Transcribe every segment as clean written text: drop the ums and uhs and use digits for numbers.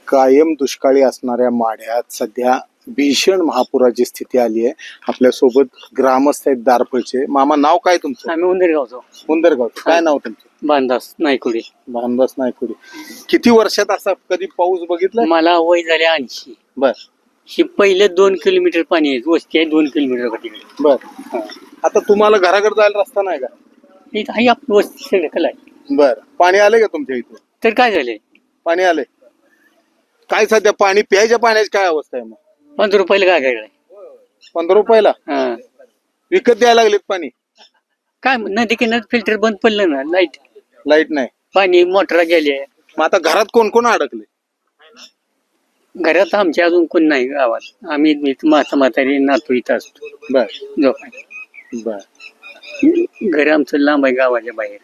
कायम दुष्काळी असणाऱ्या माढ्यात सध्या भीषण महापुराची स्थिती आली आहे. आपल्यासोबत ग्रामस्थ आहेत दारपळचे. मामा, नाव काय तुमचं? आम्ही उंदरगावचो. उंदरगाव. काय नाव तुमचं? बांधास नायकुडी. भानदास नायकुडी. किती वर्षात असा कधी पाऊस बघितला? मला वय झाले 80. बर ही पहिले 2 किलोमीटर पाणी आहे. वस्ती आहे 2 किलोमीटर तिकडे. बर आता तुम्हाला घराकडे जायला रस्ता नाही का? इथं आहे आपली वस्ती सगळं आहे. बर पाणी आले का तुमच्या इथे? तर काय झाले, पाणी आले. काय सध्या पाणी प्यायच्या पाण्याची काय अवस्था आहे? मग 15 रुपयाला काय काय 15 रुपयाला हा विकत द्यायला लागलेत पाणी. काय नदी किनार फिल्टर बंद पडलं ना, लाईट नाही. पाणी मोटर गेले. मग आता घरात कोण कोण अडकले? घरात आमच्या अजून कोण नाही गावात. आम्ही माता म्हातारी नातू इथं असतो. बर झोपाय बर घर आमचं लांब आहे गावाच्या बाहेर.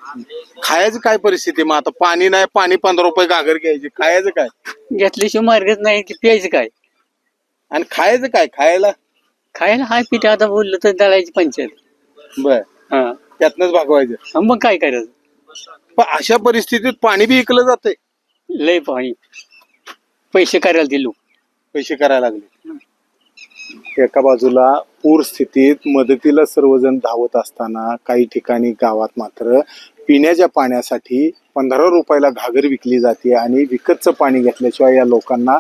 खायचं काय परिस्थिती? मग आता पाणी नाही, पाणी 15 रुपये घागर घ्यायची, खायचं काय? घेतल्याशिवाय मार्गच नाही की प्यायचं काय आणि खायचं काय? खायला हाय पिठे आता बोललं तर दळायची पंचायत. बर हा त्यातनच भागवायचं. मग काय करायचं? पण अशा परिस्थितीत पाणी बी विकलं जाते. लय पाणी पैसे करायला ते लोक. पैसे करायला लागले. एका बाजूला पूर स्थितीत मदतीला सर्वजण धावत असताना काही ठिकाणी गावात मात्र पिण्याच्या पाण्यासाठी 15 रुपयाला घागर विकली जाते आणि विकतचं पाणी घेतल्याशिवाय या लोकांना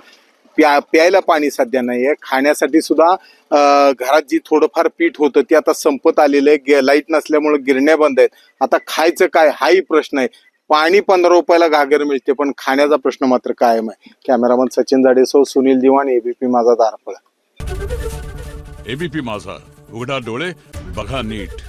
प्यायला पाणी सध्या नाहीये. खाण्यासाठी सुद्धा घरात जी थोडंफार पीठ होतं ते आता संपत आलेलं आहे. लाईट नसल्यामुळे गिरण्या बंद आहेत. आता खायचं काय हाही प्रश्न आहे. पाणी 15 रुपयाला घागर मिळते, पण खाण्याचा प्रश्न मात्र कायम आहे. कॅमेरामन सचिन जाडेसह सुनील दिवाण, एबीपी माझा, दारपळ. एबीपी माझा, उघडा डोळे बघा नीट.